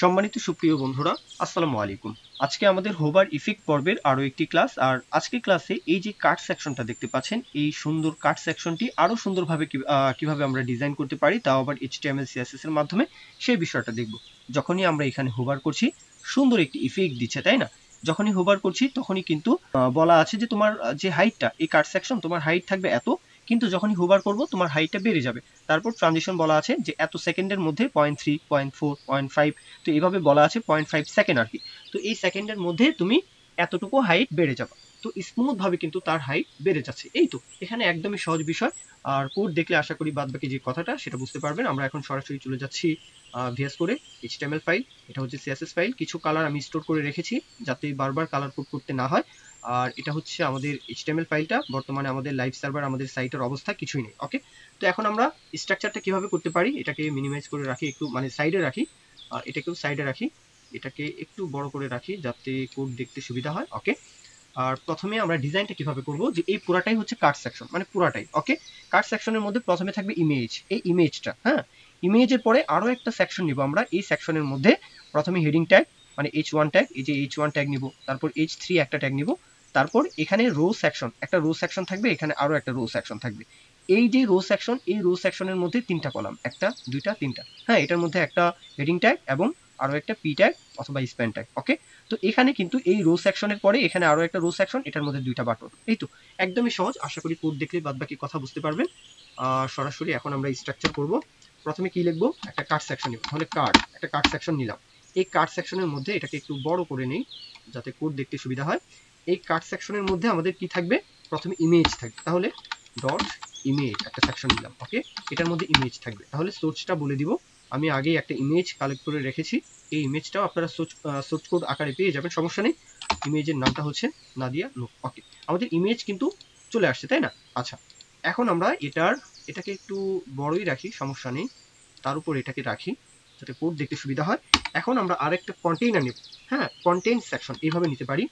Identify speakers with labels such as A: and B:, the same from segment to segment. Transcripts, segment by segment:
A: সম্মানিত সুপ্রিয় বন্ধুরা, আসসালামু আলাইকুম। আজকে আমাদের হোভার ইফেক্ট পর্বের আরো একটি ক্লাস। আর আজকের ক্লাসে এই যে কাট সেকশনটা দেখতে পাচ্ছেন, এই সুন্দর কাট সেকশনটি আরো সুন্দরভাবে কিভাবে আমরা ডিজাইন করতে পারি, তাও আবার HTML CSS এর মাধ্যমে, সেই বিষয়টা দেখব। যখনই আমরা এখানে হোভার করছি, সুন্দর একটি ইফেক্ট দিচ্ছে, তাই না? যখনই হোভার করছি তখনই কিন্তু বলা আছে যে তোমার যে হাইটটা, এই কাট সেকশন তোমার হাইট থাকবে এত, কিন্তু যখনই হোভার করব তোমার হাইটটা বেড়ে যাবে। তারপর ট্রানজিশন বলা আছে যে এত সেকেন্ডের মধ্যে 0.3, 0.4, 0.5, তো এইভাবে বলা আছে 0.5 সেকেন্ড আর কি। তো এই সেকেন্ডের মধ্যে তুমি এতটুকু হাইট বেড়ে যাবে। তো স্মুথ ভাবে কিন্তু তার হাইট বেড়ে যাচ্ছে। এই তো এখানে একদমই সহজ বিষয়। আর কোড দেখলে আশা করি বাদ বাকি যে কথাটা সেটা বুঝতে পারবেন। আমরা এখন সরাসরি চলে যাচ্ছি ভিএস কোডে। HTML ফাইল, এটা হচ্ছে CSS ফাইল। কিছু কালার আমি স্টোর করে রেখেছি যাতে বারবার কালার কোড করতে না হয়। আর এটা হচ্ছে আমাদের HTML ফাইলটা। বর্তমানে আমাদের লাইভ সার্ভার, আমাদের সাইটের অবস্থা কিছুই নেই। ওকে, তো এখন আমরা স্ট্রাকচারটা কিভাবে করতে পারি, এটাকে মিনিমাইজ করে রাখি, একটু মানে সাইডে রাখি, এটাকেও সাইডে রাখি, এটাকে একটু বড় করে রাখি যাতে কোড দেখতে সুবিধা হয়। ওকে, আর প্রথমে আমরা ডিজাইনটা কিভাবে করব, যে এই পুরাটাই হচ্ছে কাট সেকশন, মানে পুরাটাই। ওকে, কাট সেকশনের মধ্যে প্রথমে থাকবে ইমেজ, এই ইমেজটা, হ্যাঁ, ইমেজের পরে আরো একটা সেকশন নিব আমরা। এই সেকশনের মধ্যে প্রথমে হেডিং ট্যাগ, মানে H1 ট্যাগ, এই যে H1 ট্যাগ নিব, তারপর H3 একটা ট্যাগ নিব, তারপর এখানে রো সেকশন, একটা রো সেকশন থাকবে, এখানে আরো একটা রো সেকশন থাকবে। এই যে রো সেকশন, এই রো সেকশনের মধ্যে তিনটা কলাম, একটা দুইটা তিনটা, হ্যাঁ, এটার মধ্যে একটা হেডিং ট্যাগ এবং আরো একটা পি ট্যাগ অথবা স্প্যান ট্যাগ। ওকে, তো এখানে কিন্তু এই রো সেকশনের পরে এখানে আরো একটা রো সেকশন, এটার মধ্যে দুইটা বাটন। এই তো একদমই সহজ। আশা করি কোড দেখলে বাদ বাকি কথা বুঝতে পারবেন। সরাসরি এখন আমরা স্ট্রাকচার করব। প্রথমে কি লিখবো, একটা কাট সেকশন নিব, তাহলে কাট, একটা কাট সেকশন নিলাম। এই কাট সেকশনের মধ্যে এটাকে একটু বড় করে নেই যাতে কোড দেখতে সুবিধা হয়। এই কাট সেকশনের মধ্যে আমাদের কি থাকবে, প্রথমে ইমেজ থাকবে, তাহলে ডট ইমেজ একটা সেকশন নিলাম। ওকে, এটার মধ্যে ইমেজ থাকবে, তাহলে সোর্সটা বলে দিব। আমি আগেই একটা ইমেজ কালেক্ট করে রেখেছি, এই ইমেজটাও আপনারা সোর্স কোড আকারে পেয়ে যাবেন, সমস্যা নেই। ইমেজের নামটা হচ্ছে নাদিয়া নূর। ওকে, আমাদের ইমেজ কিন্তু চলে আসছে, তাই না? আচ্ছা, এখন আমরা এটাকে একটু বড়ই রাখি, সমস্যা নেই, তার উপর এটাকে রাখি যাতে কোড দেখতে সুবিধা হয়। এখন আমরা আরেকটা কন্টেইনার নেব, হ্যাঁ, কন্টেন্ট সেকশন এইভাবে নিতে পারি,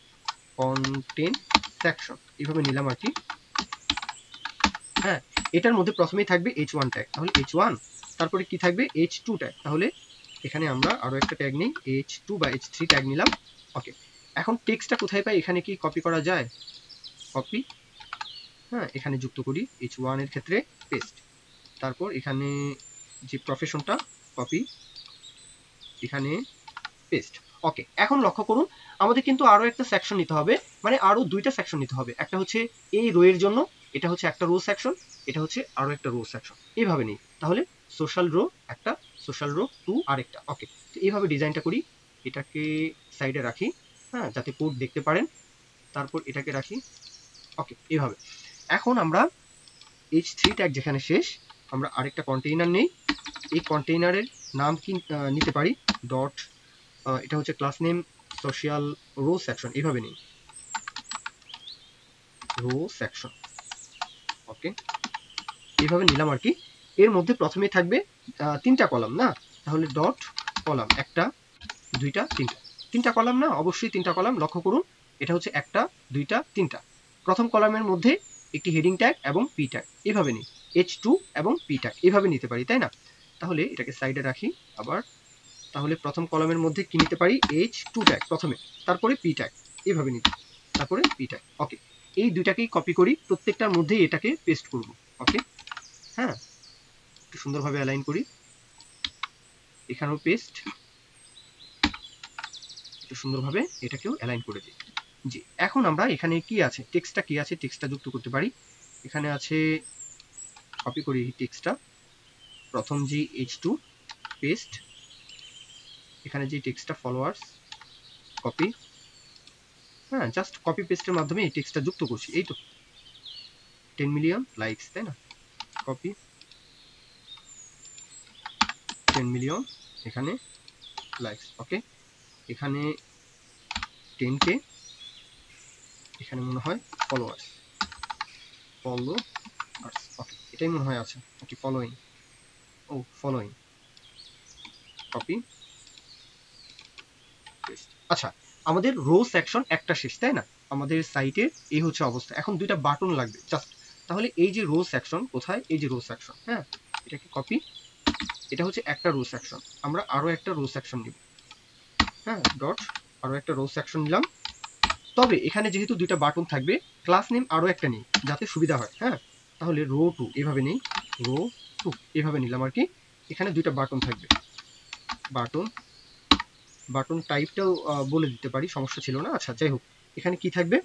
A: কন্টেন্ট সেকশন এইভাবে নিলাম আর কি। হ্যাঁ, এটার মধ্যে প্রথমেই থাকবে H1 ট্যাগ, তাহলে H1, তারপরে কি থাকবে H2 ট্যাগ, তাহলে এখানে আমরা আরো একটা ট্যাগ নেই, H2 বা H3 ট্যাগ নিলাম। ওকে, এখন টেক্সটটা কোথায় পাই, এখানে কি কপি করা যায়? কপি, হ্যাঁ, এখানে যুক্ত করি, H1 এর ক্ষেত্রে পেস্ট, তারপর এখানে যে প্রফেশনটা কপি, এখানে পেস্ট। ওকে, এখন লক্ষ্য করুন আমাদের কিন্তু আরো একটা সেকশন নিতে হবে, মানে আরো দুইটা সেকশন নিতে হবে। একটা হচ্ছে এই রো এর জন্য, এটা হচ্ছে একটা রো সেকশন, এটা হচ্ছে আরো একটা রো সেকশন, এইভাবে নেই। তাহলে সোশ্যাল রো একটা, সোশ্যাল রো 2 আরেকটা। ওকে, তো এইভাবে ডিজাইনটা করি, এটাকে সাইডে রাখি, হ্যাঁ, যাতে কোড দেখতে পারেন, তারপর এটাকে রাখি। ওকে, এইভাবে। এখন আমরা H3 ট্যাগ যেখানে শেষ, আমরা আরেকটা কন্টেইনার নেই। এই কন্টেইনারের নাম কি নিতে পারি, ডট, এটা হচ্ছে class name social row section, এইভাবে নেই, রো সেকশন। ওকে, এইভাবে নিলাম আর কি। এর মধ্যে প্রথমে থাকবে তিনটা কলাম না, তাহলে ডট কলাম, একটা দুইটা তিনটা, তিনটা কলাম না, অবশ্যই তিনটা কলাম। লক্ষ্য করুন এটা হচ্ছে একটা দুইটা তিনটা। প্রথম কলামের মধ্যে একটি হেডিং ট্যাগ এবং পি ট্যাগ, এইভাবে নিই, H2 এবং পি ট্যাগ এইভাবে নিতে পারি, তাই না? তাহলে এটাকে সাইডে রাখি আবার। তাহলে প্রথম কলামের মধ্যে কি নিতে পারি, H2 ট্যাগ প্রথমে, তারপরে পি ট্যাগ, এইভাবে নিতে, তারপরে পি ট্যাগ। ওকে, এই দুইটাকেই কপি করি, প্রত্যেকটার মধ্যেই এটাকে পেস্ট করব। ওকে, হ্যাঁ, একটু সুন্দরভাবে অ্যালাইন করি, এখানেও পেস্ট, একটু সুন্দরভাবে এটাকেও অ্যালাইন করে দিই। জি, এখন আমরা এখানে কি আছে, টেক্সটটা কি আছে, টেক্সটটা যুক্ত করতে পারি। এখানে আছে, কপি করি টেক্সটটা, প্রথম যে H2 পেস্ট, এখানে যে টেক্সটটা ফলোয়ার্স, কপি, হ্যাঁ, জাস্ট কপি পেস্টের মাধ্যমে এই টেক্সটটা যুক্ত করছি। এই তো 10 মিলিয়ন লাইকস, তাই না? কপি 10 মিলিয়ন, এখানে লাইকস। ওকে, এখানে 10K, এখানে মনে হয় ফলোয়ার্স, ফলোয়ার্স। ওকে, এটাই মনে হয় আছে। ওকে, ফলোইং, ও ফলোইং, কপি পেস্ট। আচ্ছা, আমাদের রো সেকশন একটা শেষ, তাই না? আমাদের সাইটের এই হচ্ছে অবস্থা। এখন দুইটা বাটন লাগবে জাস্ট, তাহলে এই যে রো সেকশন কোথায়, এই যে রো সেকশন, হ্যাঁ, এটাকে কপি, এটা হচ্ছে একটা রো সেকশন, আমরা আরো একটা রো সেকশন নিব। হ্যাঁ, ডট আরো একটা রো সেকশন নিলাম। তবে এখানে যেহেতু দুইটা বাটন থাকবে, ক্লাস নেম আরো একটা নেই যাতে সুবিধা হয়। হ্যাঁ, তাহলে রো 2 এভাবে নেই, রো 2 এভাবে নিলাম আর কি। এখানে দুইটা বাটন থাকবে, বাটন বাটন টাইপটাও বলে দিতে পারি, সমস্যা ছিল না। আচ্ছা, যাই হোক, এখানে কি থাকবে?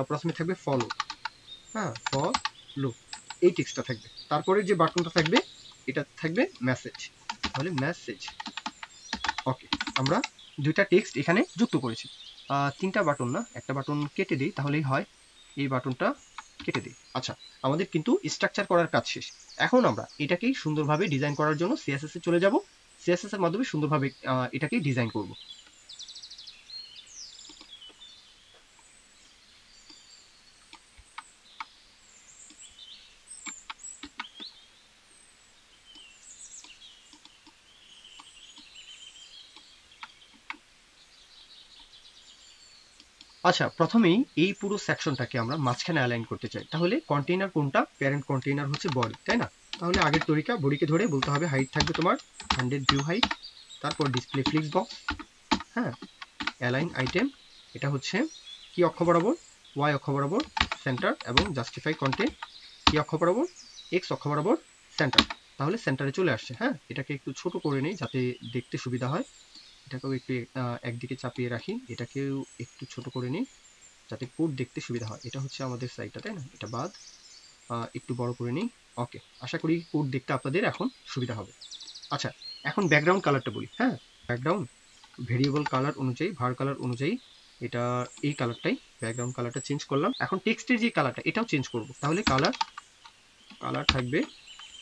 A: প্রথমে থাকবে ফলো, হ্যাঁ, ফলো, এই টেক্সটটা থাকবে। তারপরে যে বাটনটা থাকবে এটা থাকবে মেসেজ, তাহলে মেসেজ। ওকে, আমরা দুইটা টেক্সট এখানে যুক্ত করেছি। তিনটা বাটন না, একটা বাটন কেটে দিই তাহলেই হয়, এই বাটনটা কেটে দিই। আচ্ছা, আমাদের কিন্তু স্ট্রাকচার করার কাজ শেষ। এখন আমরা এটাকেই সুন্দরভাবে ডিজাইন করার জন্য সিএসএস এ চলে যাব। সিএসএস এর মাধ্যমে সুন্দরভাবে এটাকে ডিজাইন করব। আচ্ছা, প্রথমেই এই পুরো সেকশনটাকে আমরা মাঝখানে অ্যালাইন করতে চাই। তাহলে কন্টেইনার কোনটা? প্যারেন্ট কন্টেইনার হচ্ছে বডি, তাই না? তাহলে আগের তরিকা, বডিকে ধরে বলতে হবে হাইট থাকবে তোমার 100 ভিউ হাইট, তারপর ডিসপ্লে ফ্লিক্স বক্স, হ্যাঁ, অ্যালাইন আইটেম, এটা হচ্ছে কি অক্ষ বরাবর? ওয়াই অক্ষ বরাবর সেন্টার, এবং জাস্টিফাই কন্টেন্ট কি অক্ষ বরাবর? এক্স অক্ষ বরাবর সেন্টার। তাহলে সেন্টারে চলে আসছে। হ্যাঁ, এটাকে একটু ছোট করে নেই যাতে দেখতে সুবিধা হয়। এটাকেও একটু একদিকে চাপিয়ে রাখি, এটাকেও একটু ছোট করে নিই যাতে কোড দেখতে সুবিধা হয়। এটা হচ্ছে আমাদের সাইটটা, তাই না? এটা বাদ, একটু বড় করে নিই। ওকে, আশা করি কোড দেখতে আপনাদের এখন সুবিধা হবে। আচ্ছা, এখন ব্যাকগ্রাউন্ড কালারটা বলি। হ্যাঁ, ব্যাকগ্রাউন্ড ভেরিয়েবল কালার অনুযায়ী, ভার কালার অনুযায়ী, এটা এই কালারটাই, ব্যাকগ্রাউন্ড কালারটা চেঞ্জ করলাম। এখন টেক্সটের যে কালারটা এটাও চেঞ্জ করব। তাহলে কালার থাকবে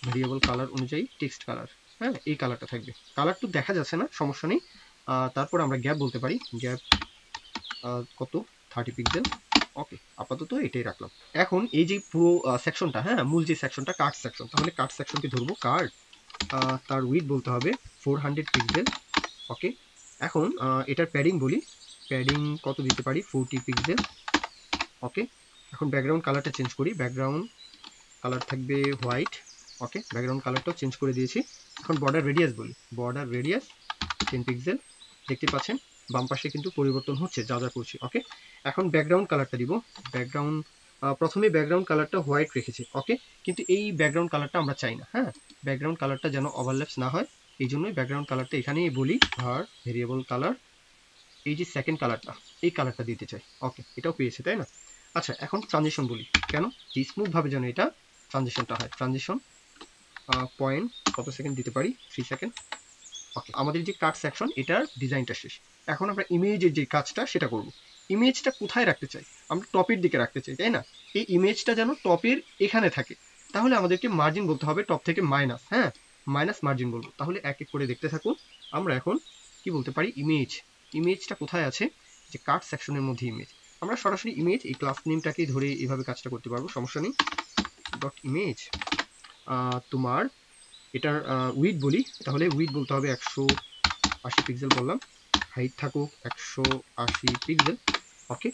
A: ভেরিয়েবল কালার অনুযায়ী টেক্সট কালার। হ্যাঁ, এই কালারটা থাকবে। কালার তো দেখা যাচ্ছে না, সমস্যা নেই। তারপর আমরা গ্যাপ বলতে পারি, গ্যাপ কত? 30 পিক্সেল। ওকে, আপাতত এটাই রাখলাম। এখন এই যে পুরো সেকশনটা, হ্যাঁ, মূল যে সেকশনটা কার্ড সেকশন, তাহলে কার্ড সেকশনকে ধরবো কার্ড, তার উইথ বলতে হবে 400 পিক্সেল। ওকে, এখন এটার প্যাডিং বলি, প্যাডিং কত দিতে পারি? 40 পিক্সেল। ওকে, এখন ব্যাকগ্রাউন্ড কালারটা চেঞ্জ করি, ব্যাকগ্রাউন্ড কালার থাকবে হোয়াইট। ওকে, ব্যাকগ্রাউন্ড কালারটাও চেঞ্জ করে দিয়েছি। এখন বর্ডার রেডিয়াস বলি, বর্ডার রেডিয়াস 10 পিক্সেল। দেখতে পাচ্ছেন বাম পাশে কিন্তু পরিবর্তন হচ্ছে যা যা করছি। ওকে, এখন ব্যাকগ্রাউন্ড কালারটা দিব, ব্যাকগ্রাউন্ড প্রথমে ব্যাকগ্রাউন্ড কালারটা হোয়াইট রেখেছি। ওকে, কিন্তু এই ব্যাকগ্রাউন্ড কালারটা আমরা চাই না। হ্যাঁ, ব্যাকগ্রাউন্ড কালারটা যেন ওভারল্যাপস না হয়, এই জন্যই ব্যাকগ্রাউন্ড কালারটা এখানেই বলি ভার ভেরিয়েবল কালার, এই যে সেকেন্ড কালারটা, এই কালারটা দিতে চাই। ওকে, এটাও পেয়েছে, তাই না? আচ্ছা, এখন ট্রানজিশন বলি, কেন? যে স্মুথ ভাবে যেন এটা ট্রানজিশনটা হয়। ট্রানজিশন পয়েন্ট কত সেকেন্ড দিতে পারি? 3 সেকেন্ড। ওকে, আমাদের যে কাট সেকশন এটার ডিজাইনটা শেষ। এখন আমরা ইমেজের যে কাজটা সেটা করব। ইমেজটা কোথায় রাখতে চাই? আমরা টপের দিকে রাখতে চাই, তাই না? এই ইমেজটা যেন টপের এখানে থাকে। তাহলে আমাদেরকে মার্জিন বলতে হবে টপ থেকে মাইনাস, হ্যাঁ, মাইনাস মার্জিন বলবো। তাহলে এক এক করে দেখতে থাকুন। আমরা এখন কি বলতে পারি? ইমেজ, ইমেজটা কোথায় আছে? যে কাট সেকশনের মধ্যে ইমেজ। আমরা সরাসরি ইমেজ এই ক্লাস নেমটাকেই ধরে এভাবে কাজটা করতে পারবো, সমস্যা নেই। ডট ইমেজ, তোমার এটার উইথ বলি, তাহলে উইথ বলতে হবে 180 পিক্সেল বললাম, হাইট থাকুক 180 পিক্সেল। ওকে,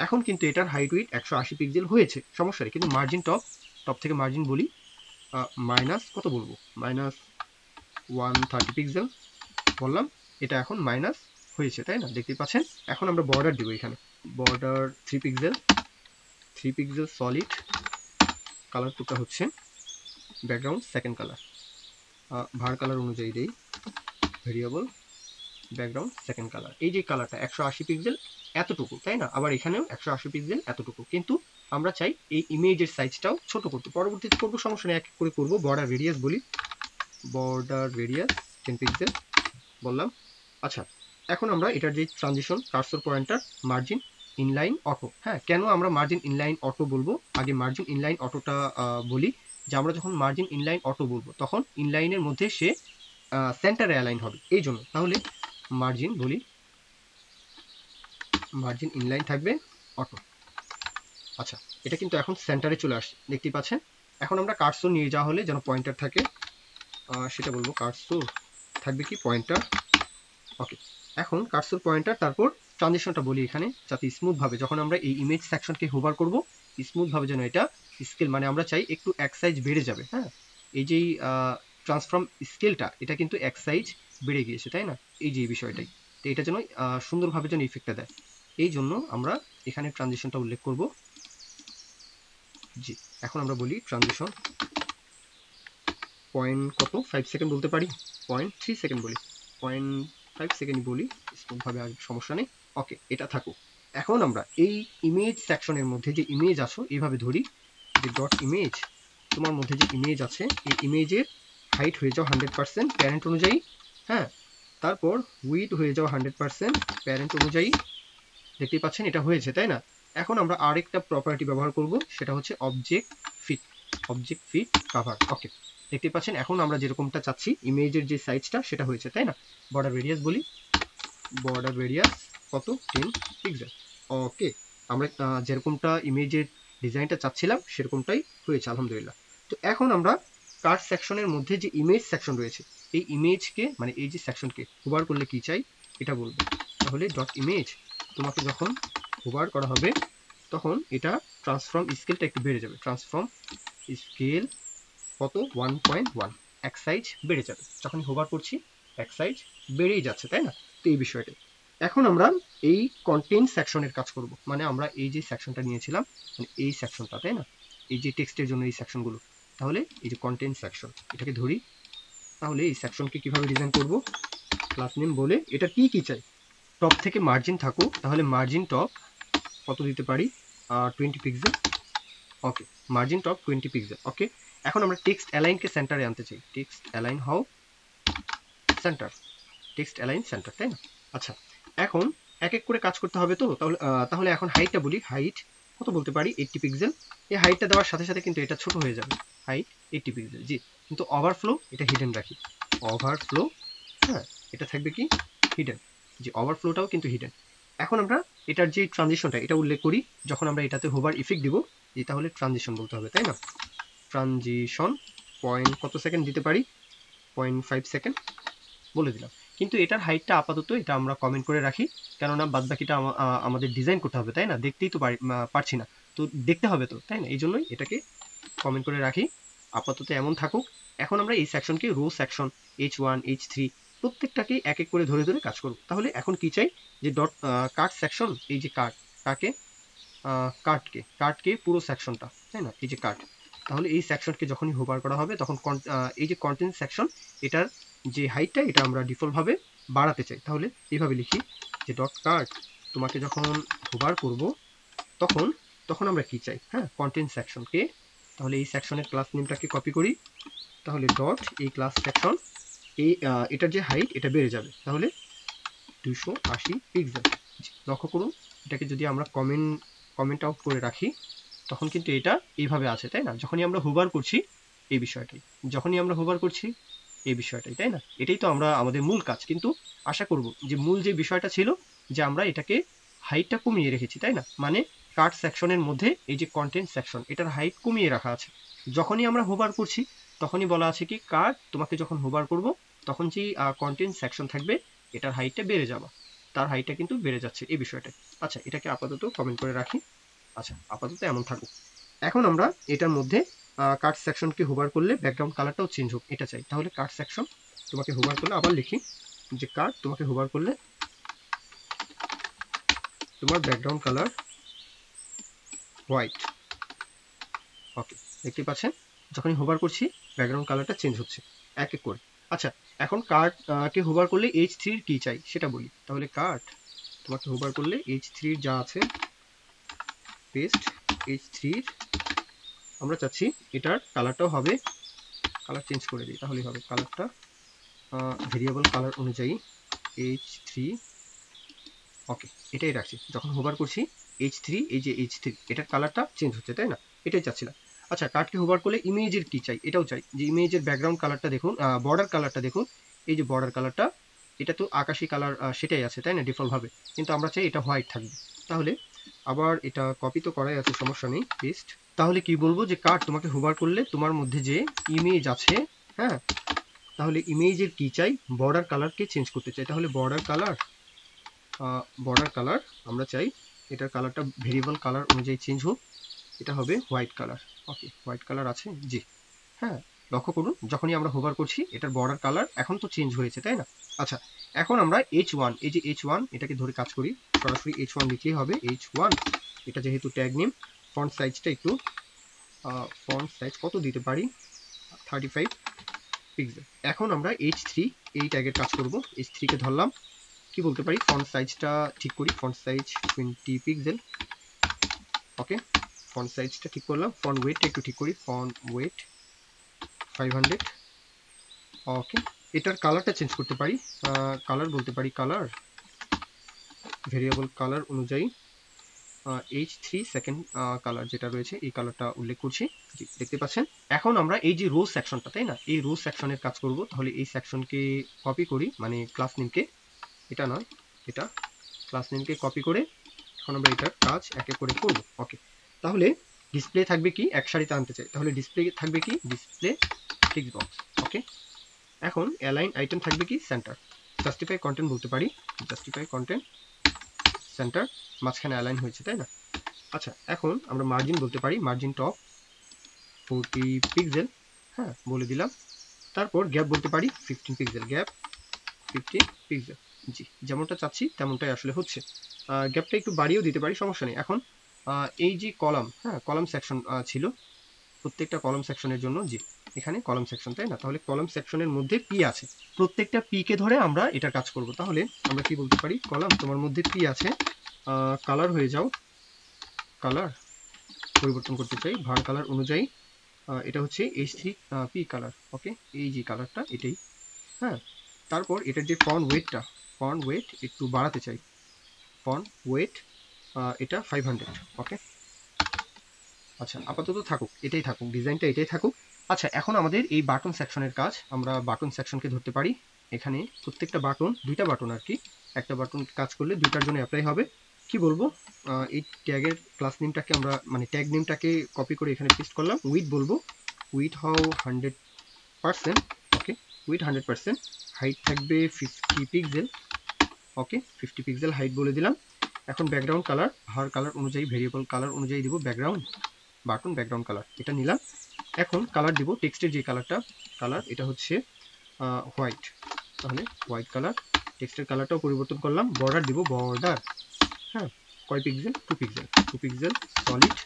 A: এখন কিন্তু এটার হাইট উইথ 180 পিক্সেল হয়েছে, সমস্যা নেই। কিন্তু মার্জিন টপ থেকে মার্জিন বলি মাইনাস কত বলবো? মাইনাস 130 পিক্সেল বললাম। এটা এখন মাইনাস হয়েছে, তাই না? দেখতে পাচ্ছেন। এখন আমরা বর্ডার দিব, এখানে border 3 pixel, 3 pixel solid. Colour টুকটা হচ্ছে background second colour, var colour অনুযায়ী দেই ভেরিয়েবল ব্যাকগ্রাউন্ড সেকেন্ড কালার। এই যে কালারটা 180 পিক্সেল এতটুকু, তাই না? আবার এখানেও 180 পিক্সেল এতটুকু, কিন্তু আমরা চাই এই ইমেজের সাইজটাও ছোট করতে। পরবর্তীতে করবো, সমস্যা নেই, এক এক করে করবো। বর্ডার রেডিয়াস বলি, বর্ডার রেডিয়াস 10 পিক্সেল বললাম। আচ্ছা, এখন আমরা এটার যে transition cursor pointer margin inline auto. হ্যাঁ, কেন আমরা মার্জিন ইনলাইন অটো বলবো? আগে মার্জিন ইনলাইন অটোটা বলি, যে আমরা যখন মার্জিন ইনলাইন অটো বলবো তখন ইনলাইনের মধ্যে সে সেন্টারে অ্যালাইন হবে, এই জন্য। তাহলে মার্জিন বলি, মার্জিন ইনলাইন থাকবে অটো। আচ্ছা, এটা কিন্তু এখন সেন্টারে চলে আসছে, দেখতেই পাচ্ছেন। এখন আমরা কার্সর নিয়ে যাওয়া হলে যেন পয়েন্টার থাকে, সেটা বলবো কার্সর থাকবে কি পয়েন্টার। ওকে, এখন কার্সর পয়েন্টার, তারপর ট্রানজিশনটা বলি এখানে, যাতে স্মুথ ভাবে যখন আমরা এই ইমেজ সেকশনকে হোভার করব, স্মুথ ভাবে যেন এটা স্কেল, মানে আমরা চাই একটু এক সাইজ বেড়ে যাবে। হ্যাঁ, এই যে ট্রান্সফর্ম স্কেলটা, এটা কিন্তু এক সাইজ বেড়ে গিয়েছে, তাই না? এই যে বিষয়টাই। তো এটা যেন সুন্দরভাবে যেন ইফেক্টটা দেয়, এই জন্য আমরা এখানে ট্রানজিশনটা উল্লেখ করব। জি, এখন আমরা বলি ট্রানজিশন পয়েন্ট কত 5 সেকেন্ড বলতে পারি, 0.3 সেকেন্ড বলি, 0.5 সেকেন্ড বলি, স্মুথভাবে আর সমস্যা নেই। ওকে, এটা থাকুক। এখন আমরা এই ইমেজ সেকশনের মধ্যে যে ইমেজ আছো এইভাবে ধরি যে ডট ইমেজ, তোমার মধ্যে যে ইমেজ আছে এই ইমেজের হাইট হয়ে যাও 100% প্যারেন্ট অনুযায়ী, হ্যাঁ, তারপর উইড হয়ে যাও 100% প্যারেন্ট অনুযায়ী। দেখতেই পাচ্ছেন এটা হয়েছে, তাই না? এখন আমরা আরেকটা প্রপার্টি ব্যবহার করব, সেটা হচ্ছে অবজেক্ট ফিট কাভার। ওকে, দেখতে পাচ্ছেন এখন আমরা যেরকমটা চাচ্ছি ইমেজের যে সাইজটা সেটা হয়েছে, তাই না? বর্ডার রেডিয়াস বলি, বর্ডার রেডিয়াস কত 10 পিক্সেল। ওকে, আমরা যেরকমটা ইমেজের ডিজাইনটা চাচ্ছিলাম সেরকমটাই হয়েছে আলহামদুলিল্লাহ। তো এখন আমরা কার্ড সেকশনের মধ্যে যে ইমেজ সেকশন রয়েছে এই ইমেজকে মানে এই যে সেকশনকে হোভার করলে কি চাই এটা বলবো। তাহলে ডট ইমেজ তোমাকে যখন হোভার করা হবে তখন এটা ট্রান্সফর্ম স্কেলটা একটু বেড়ে যাবে, ট্রান্সফর্ম স্কেল কত 1.1, এক সাইজ বেড়ে যাবে। যখন হোভার করছি এক সাইজ বেড়েই যাচ্ছে, তাই না? তো এই বিষয়টা এখন আমরা এই কন্টেন্ট সেকশনের কাজ করব, মানে আমরা এই যে সেকশনটা নিয়েছিলাম মানে এই সেকশনটা, তাই না? এই যে টেক্সটের জন্য এই সেকশনগুলো, তাহলে এই যে কন্টেন্ট সেকশন এটাকে ধরি। তাহলে এই সেকশনকে কিভাবে ডিজাইন করব, ক্লাস নেম বলে এটা কি কি চাই, টপ থেকে মার্জিন থাকুক, তাহলে মার্জিন টপ কত দিতে পারি 20 পিক্সেল। ওকে, মার্জিন টপ 20 পিক্সেল। ওকে, এখন আমরা টেক্সট অ্যালাইনকে সেন্টারে আনতে চাই, text align how centre, text align centre, তাই না? আচ্ছা, এখন এক এক করে কাজ করতে হবে। তো তাহলে এখন হাইটটা বলি, হাইট কত বলতে পারি 80 পিক্সেল। এই হাইটটা দেওয়ার সাথে সাথে কিন্তু এটা ছোট হয়ে যাবে, হাইট 80 পিক্সেল। জি, কিন্তু ওভারফ্লো এটা হিডেন রাখি, ওভারফ্লো, হ্যাঁ, এটা থাকবে কি হিডেন। জি, ওভারফ্লোটাও কিন্তু হিডেন। এখন আমরা এটার যে ট্রানজিশনটা এটা উল্লেখ করি, যখন আমরা এটাতে হোভার ইফেক্ট দিব যে তাহলে ট্রানজিশন বলতে হবে, তাই না? ট্রানজিশন পয়েন্ট কত সেকেন্ড দিতে পারি, 0.5 সেকেন্ড বলে দিলাম। কিন্তু এটার হাইটটা আপাতত এটা আমরা কমেন্ট করে রাখি, কেননা বাদবাকিটা আমাদের ডিজাইন করতে হবে, তাই না? দেখতেই তো পারছি না, তো দেখতে হবে তো, তাই না? এই জন্যই এটাকে কমেন্ট করে রাখি, আপাতত এমন থাকুক। এখন আমরা এই সেকশনকে রো সেকশন H1 H3 প্রত্যেকটাকে এক এক করে ধরে ধরে কাজ করব। তাহলে এখন কি চাই যে ডট কার্ড সেকশন, এই যে কার্ড, কাকে কার্ডকে পুরো সেকশনটা, তাই না? এই যে কার্ড, তাহলে এই সেকশনকে যখনই হোভার করা হবে তখন এই যে কন্টেন্ট সেকশন এটার যে হাইটটা এটা আমরা ডিফল্ট ভাবে বাড়াতে চাই। তাহলে এইভাবে লিখি যে ডট কার্ড তোমাকে যখন হোভার করব তখন তখন আমরা কি চাই, হ্যাঁ, কন্টেন্ট সেকশনকে। তাহলে এই সেকশনের ক্লাস নেমটাকে কপি করি, তাহলে ডট এই ক্লাস সেকশন এই এটার যে হাইট এটা বেড়ে যাবে, তাহলে 280 পিক্সেল। লক্ষ্য করুন, এটাকে যদি আমরা কমেন্ট আউট করে রাখি তখন কিন্তু এটা এইভাবে আছে, তাই না? যখনই আমরা হোভার করছি এই বিষয়টাই, যখনই আমরা হোভার করছি এই বিষয়টাই, তাই না? এটাই তো আমরা আমাদের মূল কাজ। কিন্তু আশা করব যে মূল যে বিষয়টা ছিল যে আমরা এটাকে হাইটটা কমিয়ে রেখেছি, তাই না? মানে কার্ড সেকশনের মধ্যে এই যে কন্টেন্ট সেকশন এটার হাইট কমিয়ে রাখা আছে। যখনই আমরা হোভার করছি তখনই বলা আছে কি কার্ড তোমাকে যখন হোভার করব তখন যে কন্টেন্ট সেকশন থাকবে এটার হাইটটা বেড়ে যাবে, তার হাইটটা কিন্তু বেড়ে যাচ্ছে এই বিষয়টাই। আচ্ছা, এটাকে আপাতত কমেন্ট করে রাখি। আচ্ছা, আপাতত এমন থাকুক। এখন আমরা এটার মধ্যে কার্ড সেকশনকে হোভার করলে ব্যাকগ্রাউন্ড কালারটাও চেঞ্জ হোক এটা চাই। তাহলে কার্ড সেকশন তোমাকে হোভার করলে, আবার লিখি যে কার্ড তোমাকে হোভার করলে তোমার ব্যাকগ্রাউন্ড কালার হোয়াইট। ওকে, দেখতে পাচ্ছেন যখনই হোভার করছি ব্যাকগ্রাউন্ড কালারটা চেঞ্জ হচ্ছে এক এক করে। আচ্ছা, এখন কার্ড কে হোভার করলে H3 এর কি চাই সেটা বলি। তাহলে কার্ড তোমাকে হোভার করলে H3 যা আছে পেস্ট, H3 আমরা চাচ্ছি এটার কালারটাও হবে, কালার চেঞ্জ করে দিই তাহলেই হবে, কালারটা ভেরিয়েবল কালার অনুযায়ী H3। ওকে, এটাই রাখছি, যখন হোভার করছি H3 এই যে H3 এটার কালারটা চেঞ্জ হচ্ছে, তাই না? এটাই চাচ্ছিলাম। আচ্ছা, কার্ডকে হোভার করলে ইমেজের কি চাই এটাও চাই, যে ইমেজের ব্যাকগ্রাউন্ড কালারটা দেখুন, বর্ডার কালারটা দেখুন, এই যে বর্ডার কালারটা এটা তো আকাশি কালার সেটাই আছে, তাই না, ডিফল্ট ভাবে, কিন্তু আমরা চাই এটা হোয়াইট থাকবে। তাহলে আবার এটা কপি তো করাই আছে, সমস্যা নেই, পেস্ট। তাহলে কি বলবো যে কার্ড তোমাকে হোভার করলে তোমার মধ্যে যে ইমেজ আছে, হ্যাঁ, তাহলে ইমেজের কি চাই, বর্ডার কালারকে চেঞ্জ করতে চাই। তাহলে বর্ডার কালার আমরা চাই এটার কালারটা ভেরিয়েবল কালার অনুযায়ী চেঞ্জ হোক, এটা হবে হোয়াইট কালার। ওকে, হোয়াইট কালার আছে, জি, হ্যাঁ। লক্ষ্য করুন যখনই আমরা হোভার করছি এটার বর্ডার কালার এখন তো চেঞ্জ হয়েছে, তাই না? আচ্ছা, এখন আমরা h1, এই যে h1 এটাকে ধরে কাজ করি, সরাসরি h1 লিখলেই হবে। h1 এটা যেহেতু ট্যাগ নেম, ফন্ট সাইজটা একটু ফন্ট সাইজ কত দিতে পারি, 35 পিক্সেল। এখন আমরা h3 এই ট্যাগের কাজ করব। h3 কে ধরলাম, কি বলতে পারি, ফন্ট সাইজটা ঠিক করি, ফন্ট সাইজ 20 পিক্সেল। ওকে, ফন্ট সাইজটা ঠিক করলাম। ফন্ট ওয়েটটা একটু ঠিক করি, ফন্ট ওয়েট 500। ওকে, এটার কালারটা চেঞ্জ করতে পারি, কালার বলতে পারি, কালার ভেরিয়েবল কালার অনুযায়ী h3 সেকেন্ড কালার যেটা রয়েছে এই কালারটা উল্লেখ করছি। জি, দেখতে পাচ্ছেন। এখন আমরা এই যে রো সেকশনটা, তাই না, এই রো সেকশনের কাজ করব। তাহলে এই সেকশনকে কপি করি, মানে ক্লাস নেমকে, এটা নয়, এটা ক্লাস নেমকে কপি করে এখন আমরা এটার কাজ এক এক করে করব। ওকে, তাহলে ডিসপ্লে থাকবে কি, এক সারিতে আনতে চাই, তাহলে ডিসপ্লে থাকবে কি, ডিসপ্লে টেক্সট বক্স। ওকে, এখন অ্যালাইন আইটেম থাকবে কি, সেন্টার। জাস্টিফাই কন্টেন্ট বলতে পারি, জাস্টিফাই কন্টেন্ট সেন্টার, মাঝখানে অ্যালাইন হয়েছে, তাই না। আচ্ছা, এখন আমরা মার্জিন বলতে পারি, মার্জিন টপ 40 পিক্সেল, হ্যাঁ বলে দিলাম। তারপর গ্যাপ বলতে পারি 15 পিক্সেল, গ্যাপ 15 পিক্সেল। জি, যেমনটা চাচ্ছি তেমনটাই আসলে হচ্ছে। গ্যাপটা একটু বাড়িয়েও দিতে পারি, সমস্যা নেই। এখন এই যে কলাম, হ্যাঁ কলাম সেকশন ছিল, প্রত্যেকটা কলাম সেকশনের জন্য, জি এখানে কলাম সেকশন, তাই না, তাহলে কলাম সেকশনের মধ্যে পি আছে, প্রত্যেকটা পি কে ধরে আমরা এটার কাজ করব। তাহলে আমরা কি বলতে পারি, কলাম তোমার মধ্যে পি আছে, কালার হয়ে যাও, কালার পরিবর্তন করতে চাই ভার কালার অনুযায়ী, এটা হচ্ছে h3 পি কালার। ওকে, এই যে কালারটা এটাই, হ্যাঁ। তারপর এটার যে ফন্ট ওয়েটটা, ফন্ট ওয়েট একটু বাড়াতে চাই, ফন্ট ওয়েট এটা 500। ওকে, আচ্ছা আপাতত থাকুক, এটাই থাকুক, ডিজাইনটা এটাই থাকুক। আচ্ছা, এখন আমাদের এই বাটন সেকশনের কাজ, আমরা বাটন সেকশনকে ধরতে পারি। এখানে প্রত্যেকটা বাটন, দুইটা বাটন আর কি, একটা বাটন কাজ করলে দুইটার জন্য অ্যাপ্লাই হবে। কি বলবো, এই ট্যাগের ক্লাস নেমটাকে আমরা, মানে ট্যাগ নেমটাকে কপি করে এখানে পেস্ট করলাম। উইথ বলবো, with how 100%। Okay, with 100%। Height থাকবে 50 পিক্সেল। ওকে, 50 পিক্সেল হাইট বলে দিলাম। এখন ব্যাকগ্রাউন্ড কালার, ভার কালার অনুযায়ী, ভেরিয়েবল কালার অনুযায়ী দিব ব্যাকগ্রাউন্ড, বাটন ব্যাকগ্রাউন্ড কালার এটা নিলাম। এখন কালার দিব, টেক্সটের যে কালারটা, কালার এটা হচ্ছে হোয়াইট, তাহলে হোয়াইট কালার। টেক্সটের কালারটাও পরিবর্তন করলাম। বর্ডার দিব, বর্ডার, হ্যাঁ কয় পিক্সেল, 2 পিক্সেল, 2 পিক্সেল সলিড।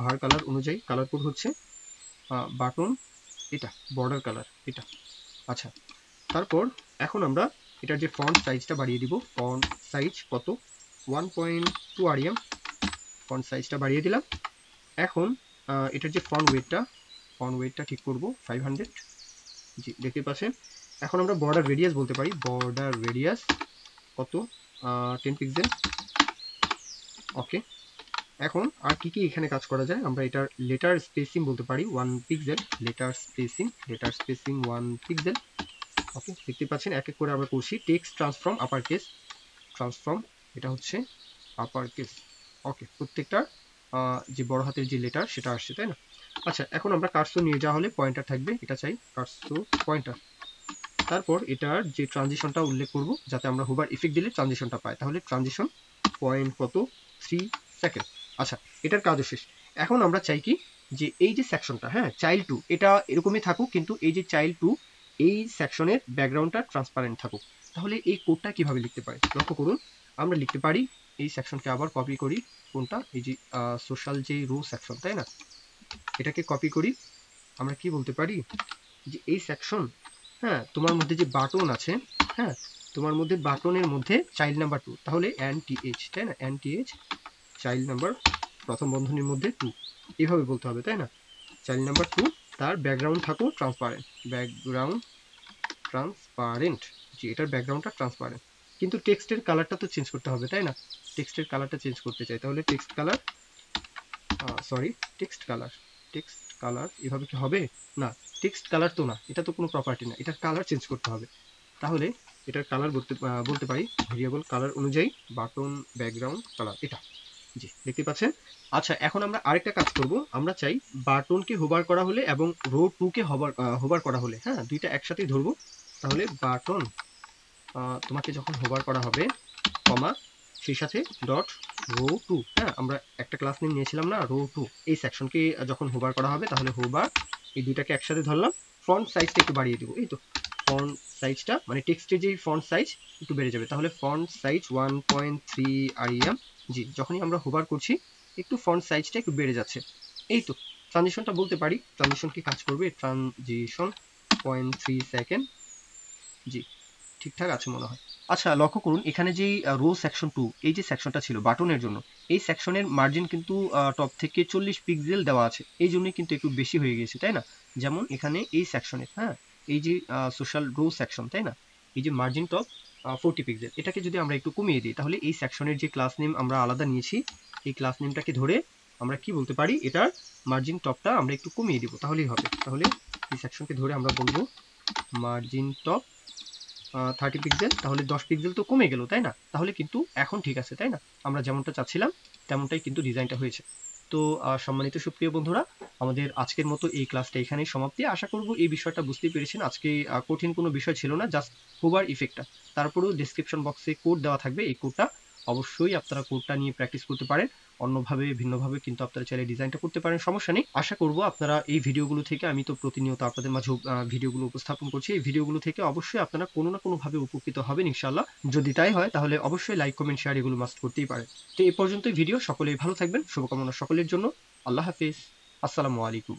A: ভার কালার অনুযায়ী কালার কোড হচ্ছে বাটন এটা, বর্ডার কালার এটা। আচ্ছা, তারপর এখন আমরা এটার যে ফন্ট সাইজটা বাড়িয়ে দিব, ফন্ট সাইজ কত, 1.2 আরএম, ফন্ট সাইজটা বাড়িয়ে দিলাম। এখন এটার যে ফন্ট ওয়েটটা ঠিক করব 500। জি, দেখতে পাচ্ছেন। এখন আমরা বর্ডার রেডিয়াস বলতে পারি, বর্ডার রেডিয়াস কত, 10 পিক্সেল। ওকে, এখন আর কি কি এখানে কাজ করা যায়, আমরা এটার লেটার স্পেসিং বলতে পারি 1 পিক্সেল, লেটার স্পেসিং 1 পিক্সেল। ওকে, দেখতে পাচ্ছেন এক এক করে আমরা করছি। Text transform upper case, transform এটা হচ্ছে আপার কেস। ওকে, প্রত্যেকটা যে বড় হাতের যে লেটার সেটা আসছে, তাই না। আচ্ছা, এখন আমরা কার্সর নিয়ে যাওয়া হলে পয়েন্টার থাকবে, এটা চাই কার্সর পয়েন্টার। তারপর এটার যে ট্রানজিশনটা উল্লেখ করব, যাতে আমরা হোভার ইফেক্ট দিলে ট্রানজিশনটা পাই, তাহলে ট্রানজিশন পয়েন্ট কত, 3 সেকেন্ড। আচ্ছা, এটার কাজও শেষ। এখন আমরা চাই কি, যে এই যে সেকশনটা, হ্যাঁ চাইল্ড 2 এটা এরকমই থাকুক, কিন্তু এই যে চাইল্ড 2 এই সেকশনের ব্যাকগ্রাউন্ডটা ট্রান্সপারেন্ট থাকুক। তাহলে এই কোডটা কিভাবে লিখতে পারি, লক্ষ্য করুন। আমরা লিখতে পারি, এই সেকশনকে আবার কপি করি, কোনটা, এই যে সোশ্যাল যে রো সেকশন, তাই না, এটাকে কপি করি। আমরা কি বলতে পারি, যে এই সেকশন, হ্যাঁ তোমার মধ্যে যে বাটন আছে, হ্যাঁ তোমার মধ্যে বাটনের মধ্যে চাইল্ড নাম্বার 2, তাহলে NTH, তাই না, NTH চাইল্ড নাম্বার প্রথম বন্ধনীর মধ্যে 2, এইভাবে বলতে হবে, তাই না। চাইল্ড নাম্বার 2, তার ব্যাকগ্রাউন্ড থাকুক ট্রান্সপারেন্ট, ব্যাকগ্রাউন্ড ট্রান্সপারেন্ট, যে এটার ব্যাকগ্রাউন্ডটা ট্রান্সপারেন্ট। কিন্তু টেক্সটের কালারটা তো চেঞ্জ করতে হবে, তাই না। টেক্সটের কালারটা চেঞ্জ করতে চাই, তাহলে টেক্সট কালার এভাবে কি হবে, না টেক্সট কালার তো না, এটা তো কোনো প্রপার্টি না, এটার কালার চেঞ্জ করতে হবে। তাহলে এটার কালার বলতে পারি ভেরিয়েবল কালার অনুযায়ী বাটন ব্যাকগ্রাউন্ড কালার এটা। জি, দেখতে পাচ্ছেন। আচ্ছা, এখন আমরা আরেকটা কাজ করব। আমরা চাই বাটনকে হোভার করা হলে এবং রো 2 কে হোভার করা হলে, হ্যাঁ দুইটা একসাথেই ধরবো। তাহলে বাটন তোমাকে যখন হোভার করা হবে, কমা সেই সাথে ডট রো 2, হ্যাঁ আমরা একটা ক্লাস নেম নিয়েছিলাম না, রো 2, এই সেকশনকে যখন হোভার করা হবে, তাহলে হোভার এই দুইটাকে একসাথে ধরলাম। ফন্ট সাইজটা একটু বাড়িয়ে দিব, এই তো ফন্ট সাইজটা মানে টেক্সটের যে ফন্ট সাইজ একটু বেড়ে যাবে, তাহলে ফন্ট সাইজ 1.3 আরিয়াম। জি, যখনই আমরা হোভার করছি একটু ফন্ট সাইজটা একটু বেড়ে যাচ্ছে। এই তো ট্রানজিশনটা বলতে পারি, ট্রানজিশন কি কাজ করবে, ট্রানজিশন 0.3 সেকেন্ড। জি, ঠিকঠাক আছে মনে হয়। আচ্ছা, লক্ষ্য করুন এখানে যেই রো সেকশন 2 এই যে সেকশনটা ছিল বাটনের জন্য, এই সেকশনের মার্জিন কিন্তু টপ থেকে 40 পিক্সেল দেওয়া আছে, এই জন্যই কিন্তু একটু বেশি হয়ে গেছে, তাই না? যেমন এখানে এই সেকশনের, হ্যাঁ, এই যে সোশ্যাল রো সেকশন, তাই না, এই যে মার্জিন টপ 40 পিক্সেল, এটাকে যদি আমরা একটু কমিয়ে দিই তাহলে এই সেকশনের যে ক্লাস নেম আমরা আলাদা নিয়েছি, এই ক্লাস নেমটাকে ধরে আমরা কি বলতে পারি, এটার মার্জিন টপটা আমরা একটু কমিয়ে দিব, তাহলেই হবে। তাহলে এই সেকশনকে ধরে আমরা বলবো মার্জিন টপ 30 পিক্সেল, তাহলে 10 পিক্সেল তো কমে গেল, তাই না? তাহলে কিন্তু এখন ঠিক আছে, তাই না? আমরা যেমনটা চাচ্ছিলাম তেমনটাই কিন্তু ডিজাইনটা হয়েছে। তো সম্মানিত সুপ্রিয় বন্ধুরা, আমাদের আজকের মতো এই ক্লাসটা এখানেই সমাপ্তি। আশা করব এই বিষয়টা বুঝতে পেরেছেন। আজকে কঠিন কোনো বিষয় ছিল না, জাস্ট হোভার ইফেক্টটা। তারপরেও ডেসক্রিপশন বক্সে কোড দেওয়া থাকবে, এই কোডটা অবশ্যই আপনারা কোডটা নিয়ে প্র্যাকটিস করতে পারেন। অন্যভাবে ভিন্নভাবে কিন্তু আপনারা চাইলে ডিজাইনটা করতে পারেন, সমস্যা নেই। আশা করব আপনারা এই ভিডিওগুলো থেকে, আমি তো প্রতিনিয়ত আপনাদের মাঝে ভিডিওগুলো উপস্থাপন করছি, এই ভিডিওগুলো থেকে অবশ্যই আপনারা কোনো না কোনোভাবে উপকৃত হবেন ইনশাআল্লাহ। যদি তাই হয় তাহলে অবশ্যই লাইক, কমেন্ট, শেয়ার এগুলো মাস্ট করতেই পারেন। তো এই পর্যন্তই ভিডিও, সকলেই ভালো থাকবেন, শুভকামনা সকলের জন্য। আল্লাহ হাফিজ, আসসালামু আলাইকুম।